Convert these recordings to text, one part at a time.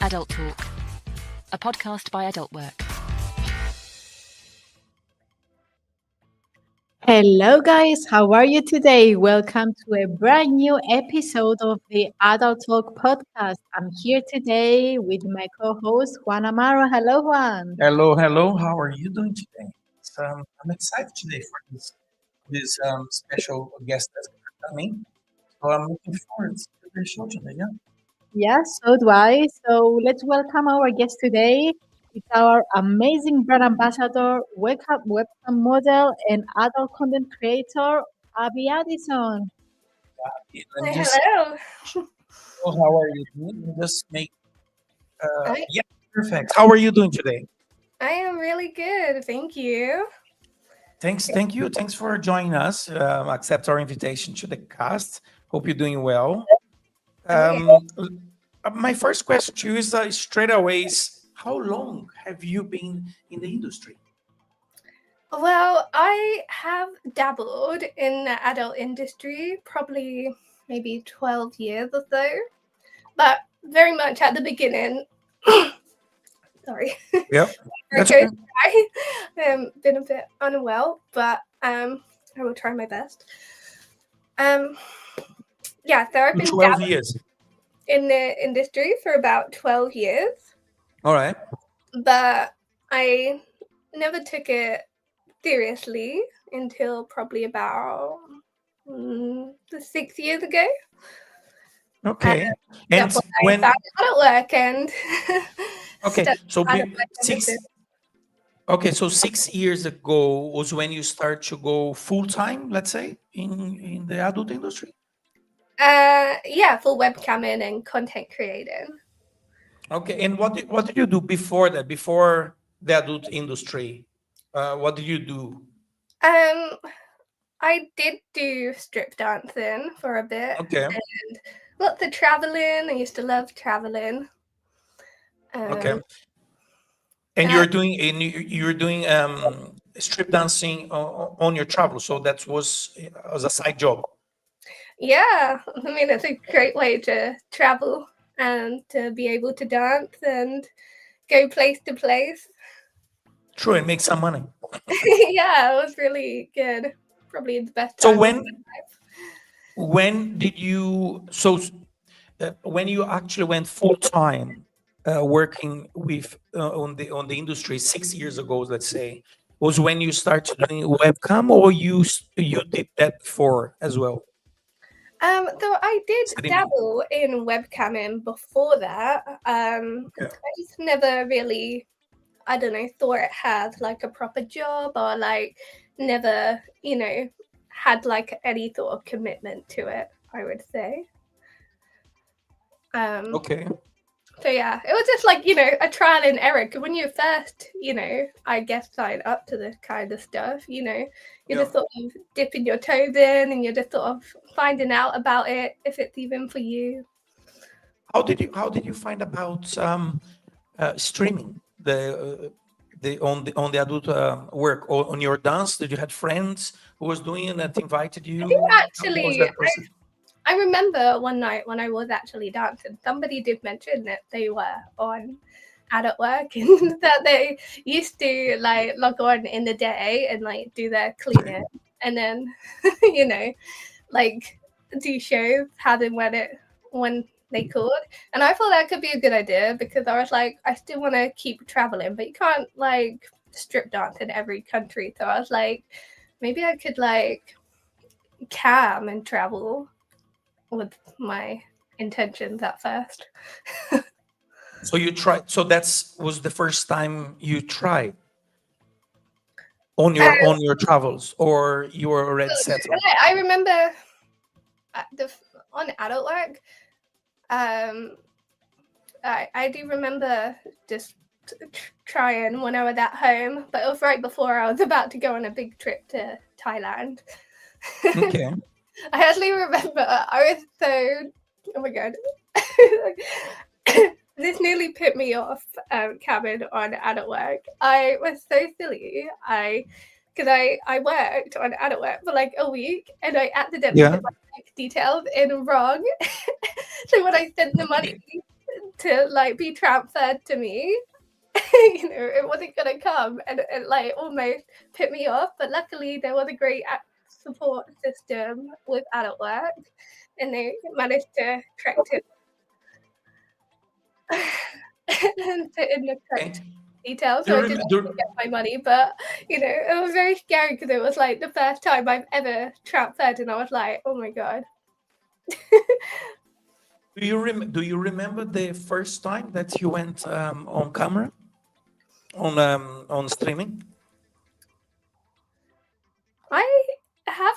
Adult Talk, a podcast by Adult Work. Hello, guys. How are you today? Welcome to a brand new episode of the AdultTalk Podcast. I'm here today with my co-host Juan Amaro. Hello, Juan. Hello, hello. How are you doing today? I'm excited today for this special guest that's coming. So I'm looking forward to the show today. Yeah. Yes, so do I. So let's welcome our guest today. It's our amazing brand ambassador, webcam model, and adult content creator, Abby Addison. And just Hello. how are you doing? And just make I, yeah, perfect. How are you doing today? I am really good. Thank you. Thank you. Thanks for joining us. Accept our invitation to the cast. Hope you're doing well. Oh, My first question to you is straight away: how long have you been in the industry? Well, I have dabbled in the adult industry probably maybe 12 years or so, but very much at the beginning. Sorry. Yep. Very That's okay. dry. Been a bit unwell, but I will try my best. Yeah, so I've been 12 dabbling years. in the industry for about 12 years. All right. But I never took it seriously until probably about 6 years ago. Okay. That's And when I when found out at work and okay, studied so out of work six. businesses. Okay, so 6 years ago was when you start to go full time, let's say, in the adult industry. Yeah, for webcamming and content creating. Okay, and what did you do before that? Before the adult industry, what did you do? Um, I did do strip dancing for a bit Okay, and lots of traveling. I used to love traveling. okay, Um, and uh, you're doing strip dancing on your travel, so that was as a side job. Yeah, I mean, it's a great way to travel and to be able to dance and go place to place. True, and make some money. Yeah, it was really good. Probably the best So time of my life. when did you when you actually went full time working with on the industry 6 years ago, let's say, was when you started doing webcam, or you did that before as well? So I did Streaming. dabble in webcamming before that. Okay. I just never really, I don't know, thought it had like a proper job or like never, had like any sort of commitment to it, I would say. Um, Okay. So yeah, it was just like, a trial and error. 'Cause when you first, I guess sign up to this kind of stuff, you're Yeah. just sort of dipping your toes in and you're just sort of finding out about it, if it's even for you. How did you find about streaming the adult work on your dance? Did you had friends who was doing it that invited you? I think How was actually, that process? I remember one night when I was actually dancing, somebody did mention that they were on adult work and that they used to like log on in the day and like do their cleaning and then, you know, like do shows how and when they could. And I thought that could be a good idea because I was like, I still want to keep traveling, but you can't like strip dance in every country. So I was like, maybe I could like cam and travel with my intentions at first. So you tried. So was the first time you tried on your travels, or you were already settled? I remember on adult work. I do remember just trying when I was at home, but it was right before I was about to go on a big trip to Thailand. Okay. I actually remember I was so, oh my god, this nearly put me off cabin on adult work. I was so silly. Because I worked on adult work for like a week and I accidentally Yeah. put my bank details in wrong. So when I sent the money to like be transferred to me. It wasn't gonna come, and it like almost put me off. But luckily, there was a great support system with adult work, and they managed to correct it and put in the correct details, Do so you I did rem- actually do, get my money. But it was very scary because it was like the first time I've ever transferred, and I was like, oh my god. do you remember the first time that you went on camera, on streaming? I have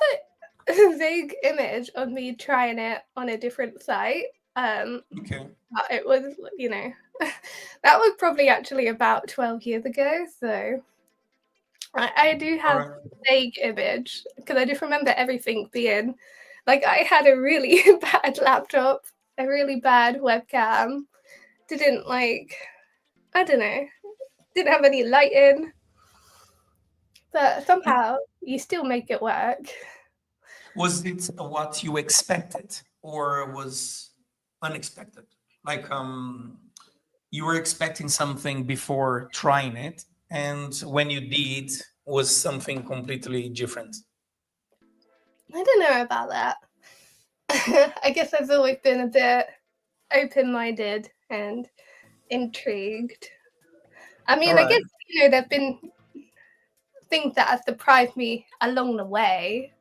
a vague image of me trying it on a different site. Okay. But it was, that was probably actually about 12 years ago. So I do have Alright. a vague image because I just remember everything being like I had a really bad laptop, a really bad webcam, didn't I don't know, didn't have any lighting, but somehow you still make it work. Was it what you expected or was unexpected? Like you were expecting something before trying it, and when you did, was something completely different. I don't know about that. I guess I've always been a bit open-minded and intrigued. I mean, All I right. guess there've been things that have surprised me along the way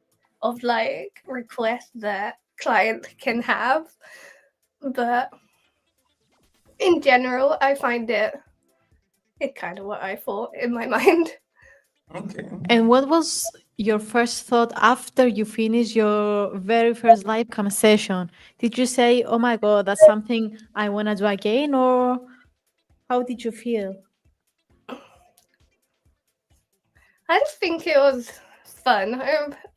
of like requests that clients can have, but in general, I find it kind of what I thought in my mind. Okay. And what was your first thought after you finished your very first live cam session? Did you say, "Oh my god, that's something I want to do again," or how did you feel? I just think it was fun.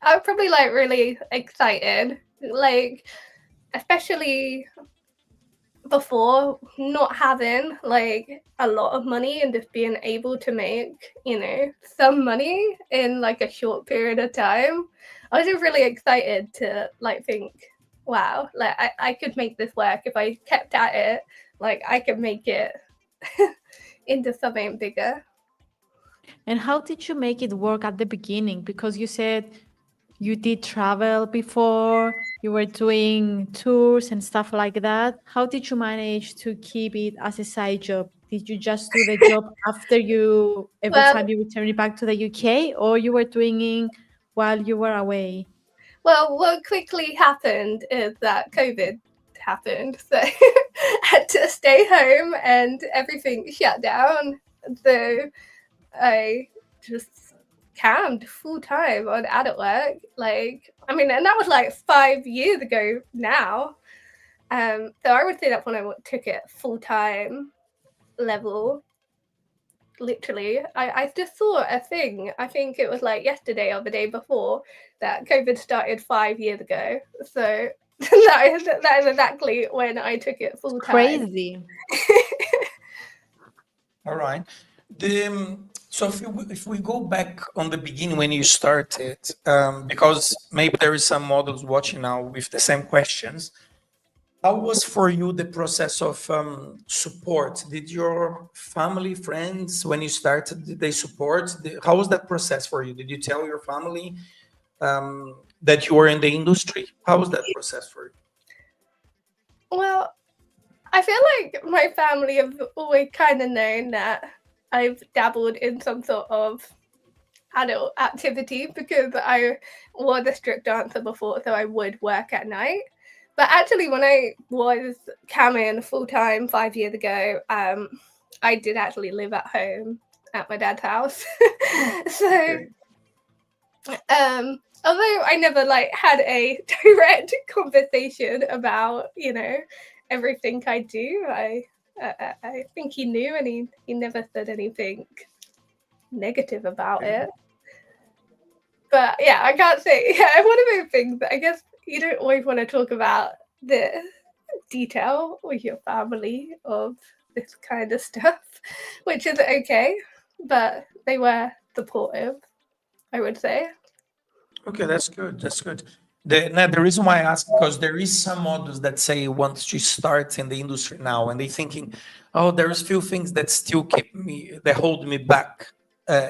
I'm probably like really excited, like especially before not having like a lot of money and just being able to make some money in like a short period of time. I was just really excited to like think, wow, like I could make this work if I kept at it. Like I could make it into something bigger. And how did you make it work at the beginning? Because you said you did travel before, you were doing tours and stuff like that. How did you manage to keep it as a side job? Did you just do the job after every Well, time you returned back to the UK, or you were doing it while you were away? Well, what quickly happened is that COVID happened, so I had to stay home and everything shut down. So I just cammed full time on adult work. Like, I mean, and that was like 5 years ago now. So I would say that's when I took it full time level. Literally, I just saw a thing. I think it was like yesterday or the day before that COVID started 5 years ago. So that is exactly when I took it full time. Crazy. All right. So if we go back on the beginning when you started, because maybe there is some models watching now with the same questions. How was for you the process of support? Did your family, friends, when you started, did they support? How was that process for you? Did you tell your family that you were in the industry? How was that process for you? Well, I feel like my family have always kind of known that I've dabbled in some sort of adult activity because I was a strict dancer before, so I would work at night. But actually, when I was camming full time 5 years ago, I did actually live at home at my dad's house. So, although I never like had a direct conversation about everything I do, I think he knew, and he never said anything negative about it. But yeah, I can't say. Yeah, one of those things that I guess you don't always want to talk about the detail with your family of this kind of stuff, which is okay. But they were supportive, I would say. Okay, that's good. That's good. The reason why I ask, because there is some models that say wants to start in the industry now, and they thinking, oh, there's few things that still that hold me back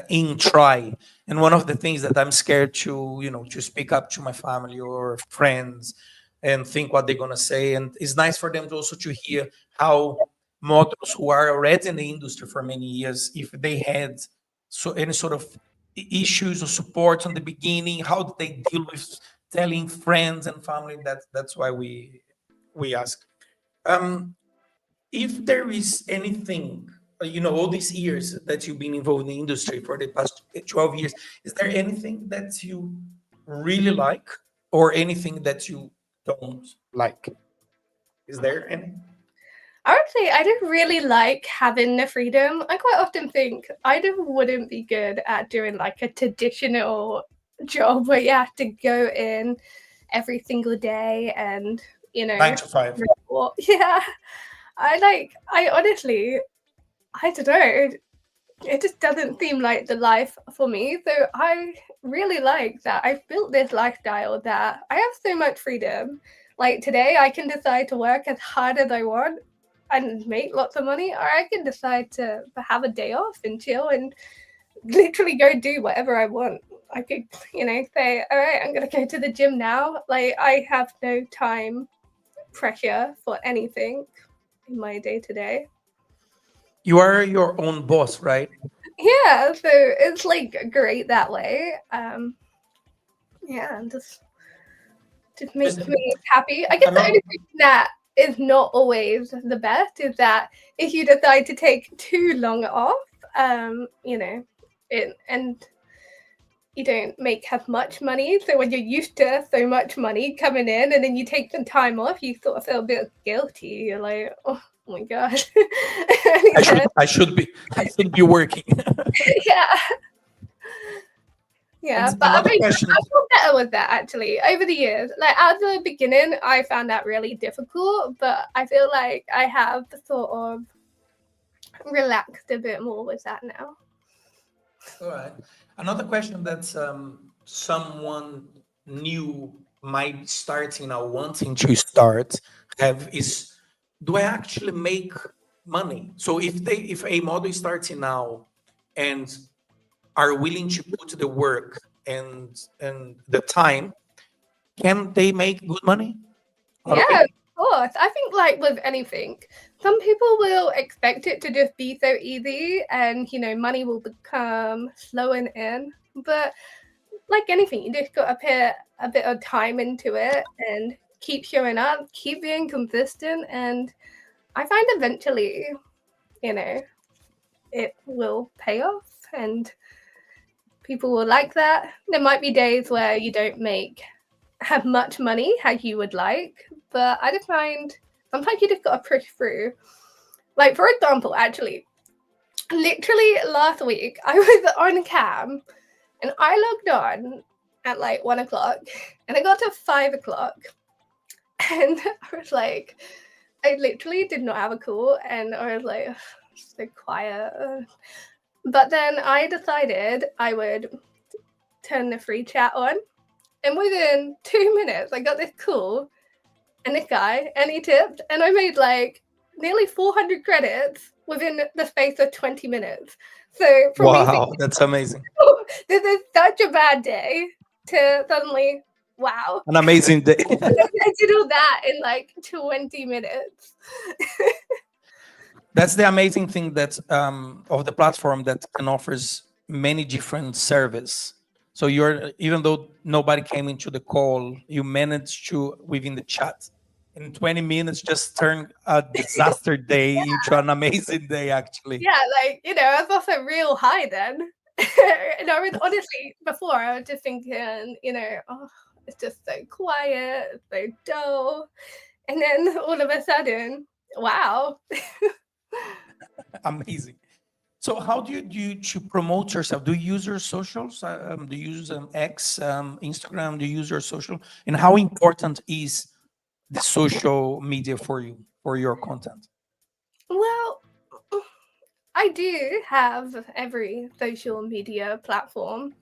in try. And one of the things that I'm scared to, to speak up to my family or friends and think what they're gonna say. And it's nice for them to also to hear how models who are already in the industry for many years, if they had any sort of issues or support on the beginning, how did they deal with telling friends and family. That's why we ask. Um, if there is anything, all these years that you've been involved in the industry for the past 12 years, is there anything that you really like or anything that you don't like? Is there any? I would say I did really like having the freedom. I quite often think I wouldn't be good at doing like a traditional job where you have to go in every single day and 9 to 5. report. Yeah, I honestly, I don't know. It just doesn't seem like the life for me. So I really like that I've built this lifestyle that I have so much freedom. Like today, I can decide to work as hard as I want and make lots of money, or I can decide to have a day off and chill and literally go do whatever I want. I could, say, all right, I'm going to go to the gym now. Like, I have no time pressure for anything in my day to day. You are your own boss, right? Yeah, so it's like great that way. Yeah, and just makes me happy. I guess the only thing that is not always the best is that if you decide to take too long off, and you don't make as much money. So when you're used to so much money coming in and then you take some time off, you sort of feel a bit guilty. You're like, oh my God. I should be working. Yeah. Yeah, And but I another question. feel better with that actually over the years. Like at the beginning, I found that really difficult, but I feel like I have sort of relaxed a bit more with that now. All right. Another question that someone new might be starting now, wanting to start, is, do I actually make money? So if a model is starting now and are willing to put the work and the time, can they make good money out of Yeah, it? of course. I think like with anything, some people will expect it to just be so easy and money will become flowing in. But like anything, you just gotta put a bit of time into it and keep showing up, keep being consistent, and I find eventually, it will pay off and people will like that. There might be days where you don't have much money as you would like, but I just find sometimes you just gotta push through. Like for example, actually, literally last week I was on cam and I logged on at like 1 o'clock and I got to 5 o'clock and I was like, I literally did not have a call and I was like, so quiet. But then I decided I would turn the free chat on. And within 2 minutes, I got this call and this guy, and he tipped, and I made like nearly 400 credits within the space of 20 minutes. So from me thinking, That's amazing. oh, this is such a bad day to suddenly, wow, An amazing day. I did all that in like 20 minutes. That's the amazing thing that of the platform that can offers many different service. So even though nobody came into the call, you managed to within the chat in 20 minutes just turn a disaster day into an amazing day. Actually, Yeah, like, I was also real high then. And I was honestly, before I was just thinking, oh, it's just so quiet, so dull. And then all of a sudden, wow. amazing. So how do you to promote yourself? Do you use your socials? Do you use X, Instagram? Do you use your social? And how important is the social media for you, for your content? Well, I do have every social media platform.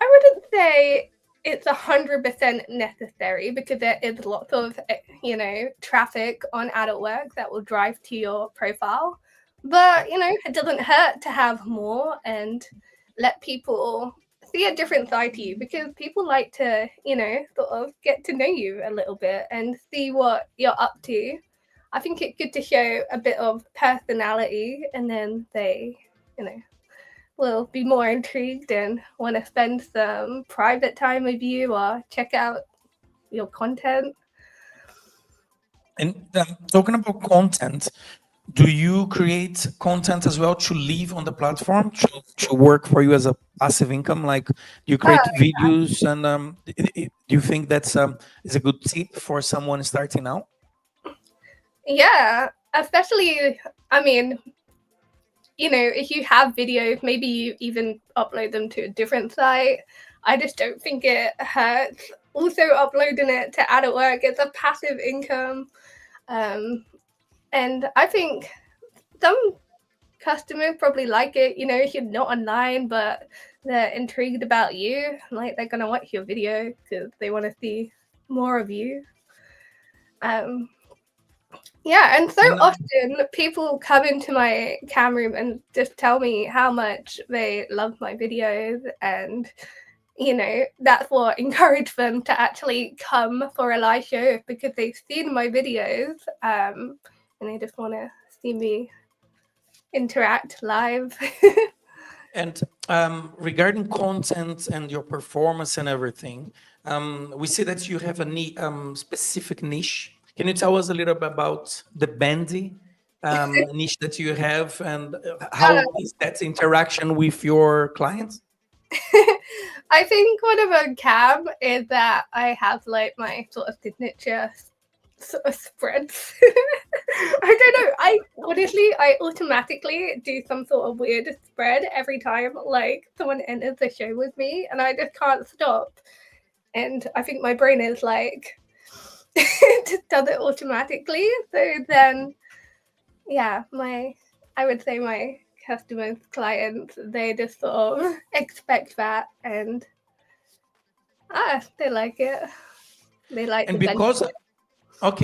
I wouldn't say it's 100% necessary because there is lots of, traffic on adult work that will drive to your profile. But, it doesn't hurt to have more and let people see a different side to you, because people like to, sort of get to know you a little bit and see what you're up to. I think it's good to show a bit of personality, and then they, will be more intrigued and want to spend some private time with you or check out your content. And talking about content, do you create content as well to live on the platform, to work for you as a passive income? Like, you create videos, and do you think that's is a good tip for someone starting out? Yeah, especially, I mean, if you have videos, maybe you even upload them to a different site. I just don't think it hurts. Also, uploading it to adult work, it's a passive income. And I think some customers probably like it, if you're not online, but they're intrigued about you. Like, they're going to watch your video because they want to see more of you. Yeah, and so often people come into my cam room and just tell me how much they love my videos, and that's what encouraged them to actually come for a live show, because they've seen my videos, and they just want to see me interact live. And regarding content and your performance and everything, we see that you have a specific niche. Can you tell us a little bit about the bandy niche that you have, and how is that interaction with your clients? I think one of a cam is that I have like my sort of signature sort of spreads. I don't know. I automatically do some sort of weird spread every time like someone enters the show with me, and I just can't stop. And I think my brain is like, it just does it automatically. So then, yeah, I would say my customers, clients, they just sort of expect that, and they like it. They like And the because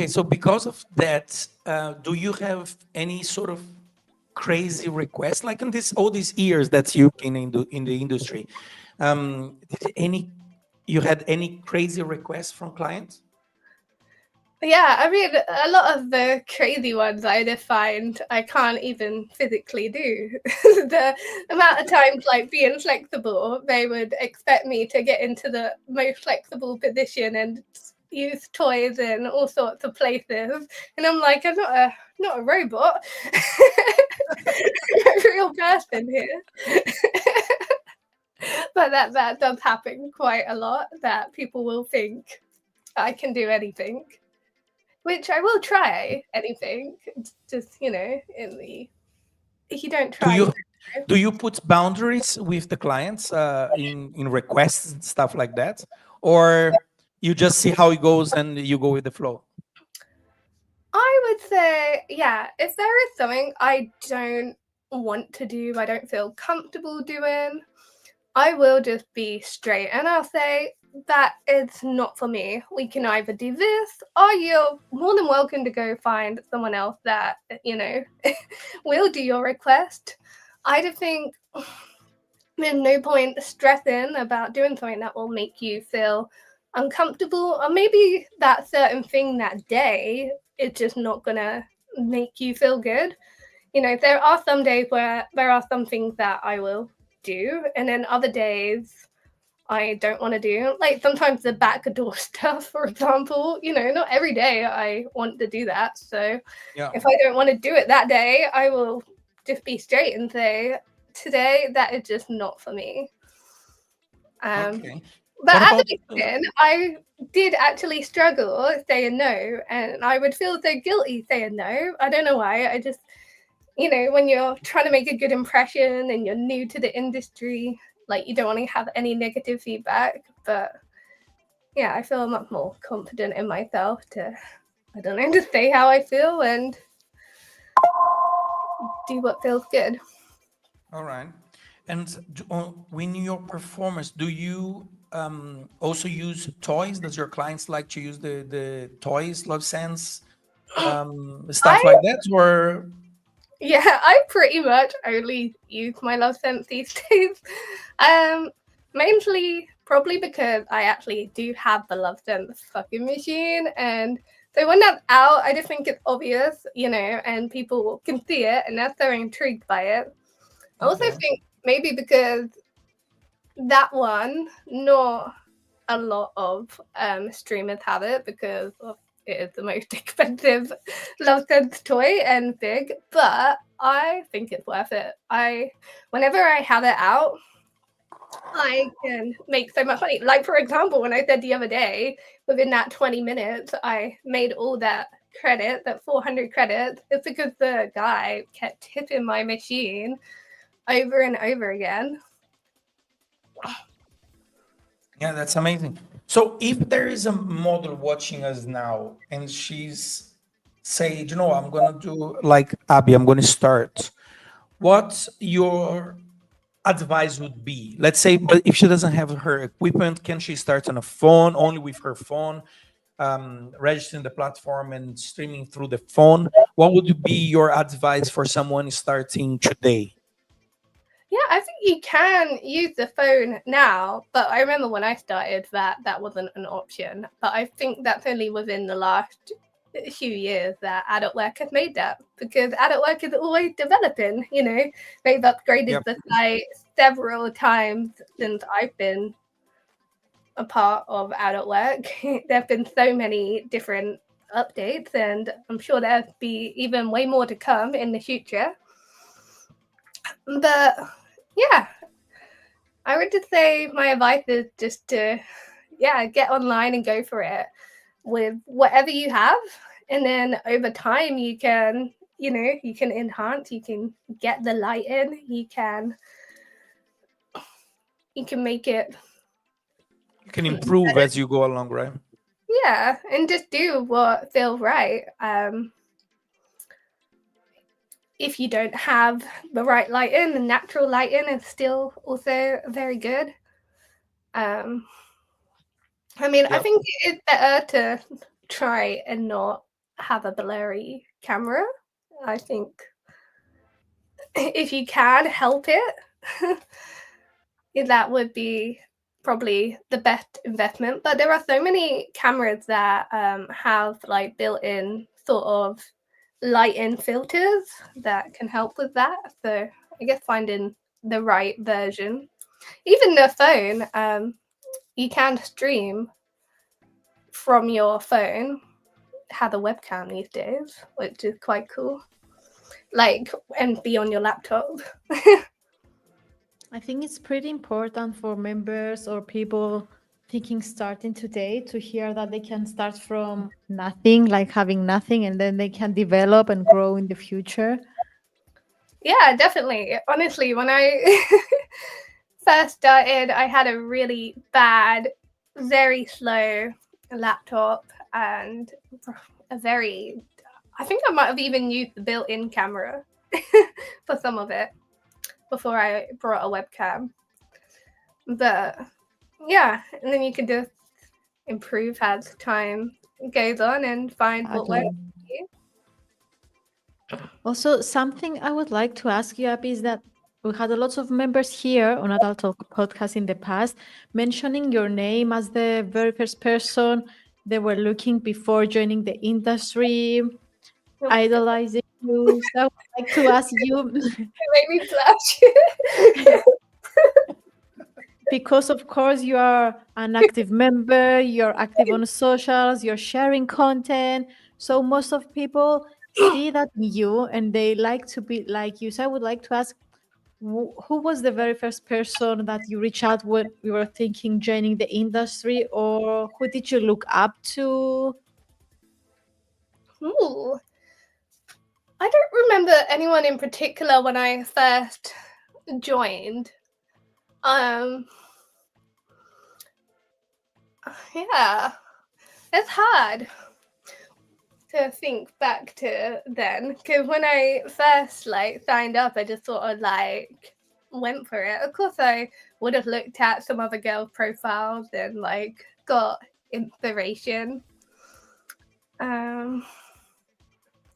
so because of that, do you have any sort of crazy requests, like in all these years that you've been in the industry? You had any crazy requests from clients? Yeah, I mean, a lot of the crazy ones I just find I can't even physically do. The amount of times, like, being flexible, they would expect me to get into the most flexible position and use toys in all sorts of places. And I'm like, I'm not a robot. I'm a real person here. But that does happen quite a lot, that people will think I can do anything. Which I will try anything. It's just, if you don't try. Do you put boundaries with the clients in requests and stuff like that? Or you just see how it goes and you go with the flow? I would say, yeah, if there is something I don't want to do, I don't feel comfortable doing, I will just be straight and I'll say, that is not for me. We can either do this, or you're more than welcome to go find someone else that, will do your request. I just think there's no point stressing about doing something that will make you feel uncomfortable, or maybe that certain thing that day is just not gonna make you feel good. There are some days where there are some things that I will do, and then other days I don't want to do. Like, sometimes the backdoor stuff, for example, not every day I want to do that. So if I don't want to do it that day, I will just be straight and say, today, that is just not for me. Okay. But at the beginning, I did actually struggle saying no, and I would feel so guilty saying no. I don't know why. I just, when you're trying to make a good impression and you're new to the industry, like, you don't want to have any negative feedback. But yeah, I feel much more confident in myself to, I don't know, to say how I feel and do what feels good. All right. And when your performance, do you also use toys? Does your clients like to use the toys, Love Sense, stuff I like that, or Yeah, I pretty much only use my Love Sense these days. Um, Mainly probably because I actually do have the Love Sense fucking machine, and so when that's out, I just think it's obvious, and people can see it, and that's so intrigued by it. I also okay? think maybe because that one, not a lot of streamers have it because it is the most expensive Love Sense toy and big, but I think it's worth it. Whenever I have it out, I can make so much money. Like, for example, when I said the other day, within that 20 minutes, I made all that credit, that 400 credits. It's because the guy kept tipping my machine over and over again. Yeah, that's amazing. So if there is a model watching us now and she's say, I'm gonna do like Abby, I'm gonna start. What your advice would be? Let's say, but if she doesn't have her equipment, can she start on a phone, only with her phone, registering the platform and streaming through the phone? What would be your advice for someone starting today? Yeah, I think you can use the phone now, but I remember when I started that wasn't an option. But I think that's only within the last few years that adult work has made that, because adult work is always developing. They've upgraded Yep. the site several times since I've been a part of adult work. There have been so many different updates, and I'm sure there'll be even way more to come in the future. But yeah, I would just say my advice is just to, get online and go for it with whatever you have. And then over time, you can enhance, you can get the light in, you can make it, You can improve as you go along, right? and just do what feels right. If you don't have the right lighting, the natural lighting is still also very good. I Yep. think it's better to try and not have a blurry camera. I think if you can help it, that would be probably the best investment. But there are so many cameras that have like built-in sort of light-in filters that can help with that. So I guess finding the right version. Even the phone, you can stream from your phone, have a webcam these days, which is quite cool. And be on your laptop. I think it's pretty important for members or people thinking starting today to hear that they can start from nothing, like having nothing, and then they can develop and grow in the future. Yeah, definitely. Honestly, when I first started, I had a really bad, very slow laptop and I think I might have even used the built-in camera for some of it before I brought a webcam. But yeah, and then you can just improve as time goes on and find what works Exactly. for you. Also, something I would like to ask you, Abby, is that we had a lot of members here on Adult Talk Podcast in the past mentioning your name as the very first person they were looking before joining the industry, Oh my god, idolizing you. So I would like to ask you, it made me blush. because of course you are an active member, you're active on socials, you're sharing content. So most of people see that in you and they like to be like you. So I would like to ask, who was the very first person that you reached out when you were thinking joining the industry, or who did you look up to? Ooh, I don't remember anyone in particular when I first joined. Um, yeah, it's hard to think back to then, because when I first signed up, I just sort of went for it. Of course, I would have looked at some other girl profiles and like got inspiration.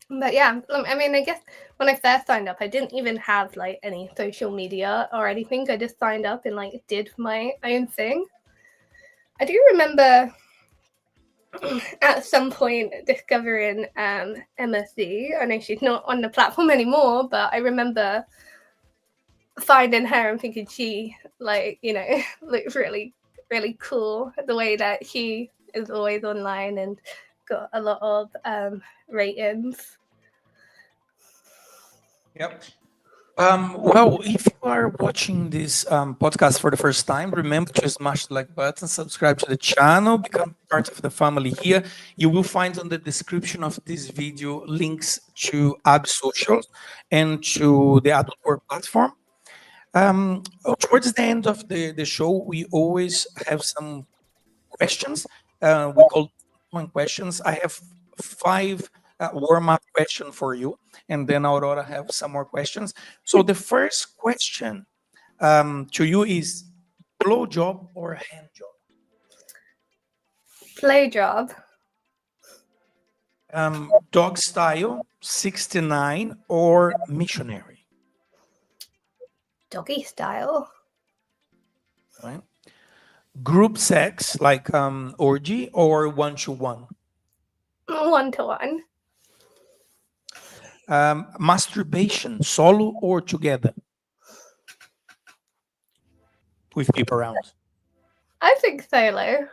But yeah, I mean, I guess when I first signed up, I didn't even have like any social media or anything. I just signed up and like did my own thing. I do remember at some point discovering MSC. I know she's not on the platform anymore, but I remember finding her and thinking she, like, you know, looks really, really cool. The way that she is always online and got a lot of ratings. Yep. Well, if you are watching this podcast for the first time, remember to smash the like button, subscribe to the channel, become part of the family here. You will find on the description of this video links to Ab Socials and to the AdultTalk platform. Towards the end of the show, we always have some questions. We call one questions. I have 5 warm-up question for you, and then Aurora have some more questions. So the first question to you is blow job or hand job? Play job. Dog style, 69 or missionary? Doggy style. Right. Group sex like orgy or one-to-one? 1-to-1. Masturbation, solo or together? With people around. I think solo.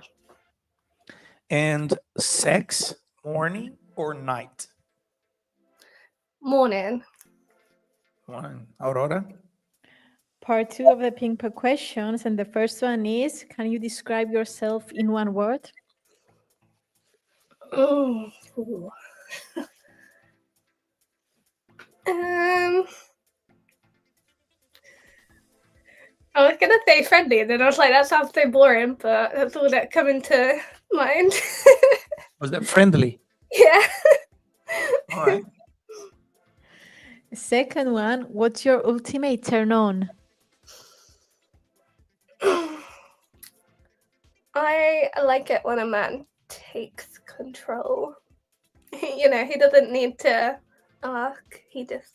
And sex, morning or night? Morning. One. Aurora? Part 2 of the ping pong questions, and the first one is: can you describe yourself in one word? Ooh. I was gonna say friendly, and then I was like, that sounds so boring, but that's all that come into mind. Was that friendly? Yeah. All right. Second one: what's your ultimate turn on? I like it when a man takes control. You know, he doesn't need to ask, he just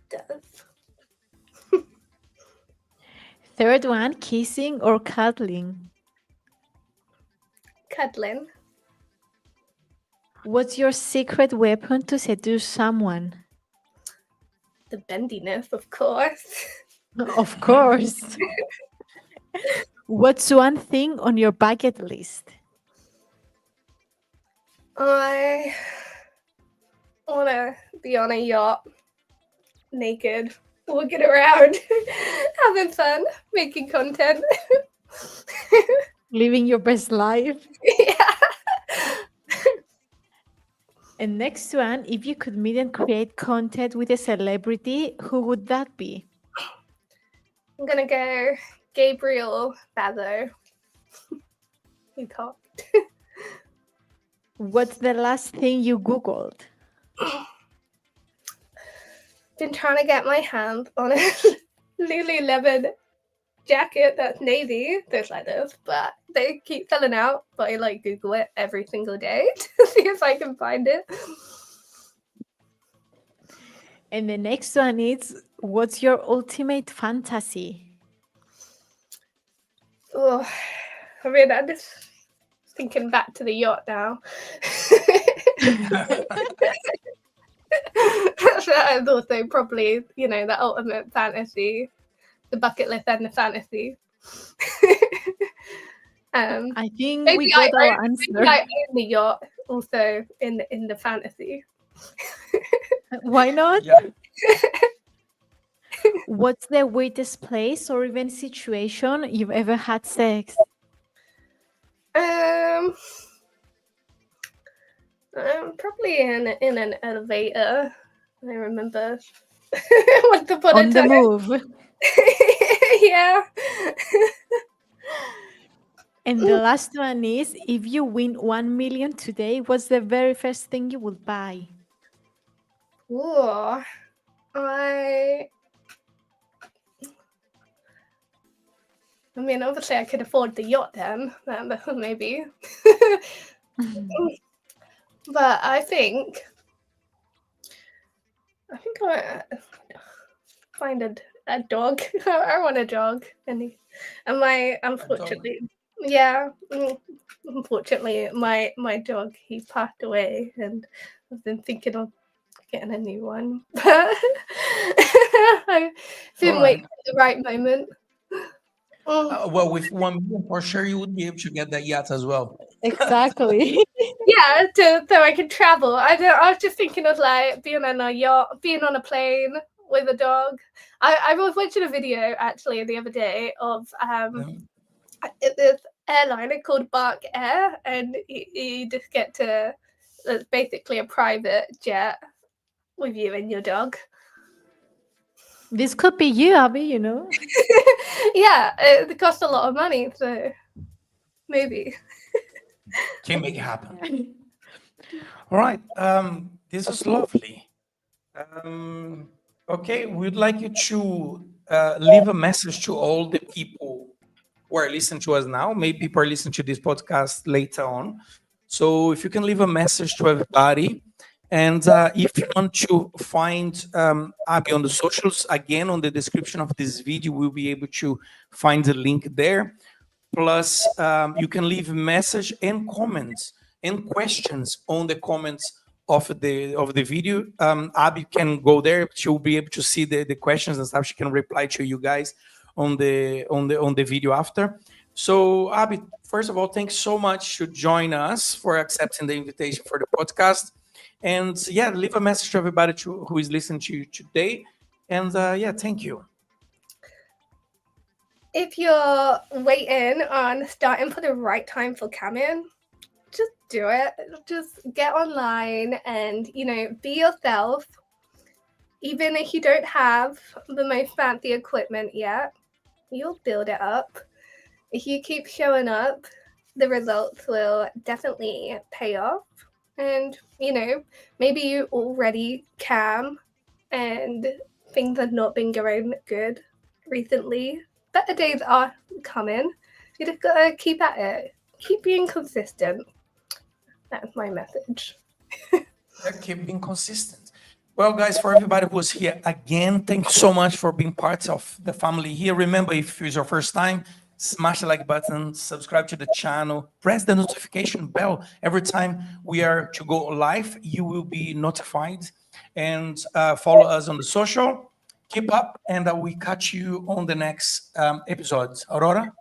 does. Third one: kissing or cuddling? Cuddling. What's your secret weapon to seduce someone? The bendiness, of course. Of course. What's one thing on your bucket list? I want to be on a yacht, naked, walking around, having fun, making content. Living your best life. Yeah. And next one: if you could meet and create content with a celebrity, who would that be? I'm going to go Gabriel Bazo. He's hot. What's the last thing you Googled? Been trying to get my hand on a Lululemon jacket that's navy, just like this, but they keep selling out. But I like Google it every single day to see if I can find it. And the next one is: what's your ultimate fantasy? Oh, I mean, I'm just thinking back to the yacht now. That is also probably, you know, the ultimate fantasy, the bucket list and the fantasy. I think Maybe we got our maybe answer. I own the yacht also in the fantasy. Why not? Yeah. What's the weirdest place or even situation you've ever had sex? Probably in an elevator. I remember once upon On a the time. move. Yeah. And the last one is: if you win 1 million today, what's the very first thing you would buy? Ooh, I I mean, obviously, I could afford the yacht then, maybe. But I think I might find a dog. I want a dog, and unfortunately, yeah, unfortunately, my dog, he passed away, and I've been thinking of getting a new one, but I've been waiting for the right moment. Well, with 1 million, for sure, you would be able to get that yacht as well. Exactly. Yeah, so I can travel. I was just thinking of like being on a yacht, being on a plane with a dog. I was watching a video actually the other day of this airliner called Bark Air, and you just get to, it's basically a private jet with you and your dog. This could be you, Abby, Yeah, it costs a lot of money, so maybe. Can make it happen. All right. This is lovely. Okay, we'd like you to leave a message to all the people who are listening to us now. Maybe people are listening to this podcast later on. So if you can leave a message to everybody. And if you want to find Abby on the socials, again, on the description of this video, we'll be able to find the link there. Plus, you can leave a message and comments and questions on the comments of the video. Abby can go there. She'll be able to see the questions and stuff. She can reply to you guys on the video after. So, Abby, first of all, thanks so much to join us for accepting the invitation for the podcast. And yeah, leave a message to everybody who is listening to you today. And yeah, thank you. If you're waiting on starting for the right time for camming, just do it. Just get online and, be yourself. Even if you don't have the most fancy equipment yet, you'll build it up. If you keep showing up, the results will definitely pay off. And, maybe you already cam and things have not been going good recently. Better days are coming. You just gotta keep at it. Keep being consistent. That's my message. Keep being consistent. Well, guys, for everybody who was here again, thank you so much for being part of the family here. Remember, if it's your first time, smash the like button, subscribe to the channel, press the notification bell. Every time we are to go live, you will be notified. And follow us on the social. Keep up, and we catch you on the next episode. Aurora?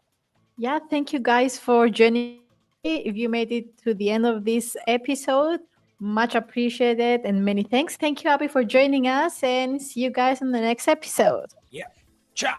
Yeah, thank you guys for joining. If you made it to the end of this episode, much appreciated and many thanks. Thank you, Abby, for joining us, and see you guys in the next episode. Yeah. Ciao.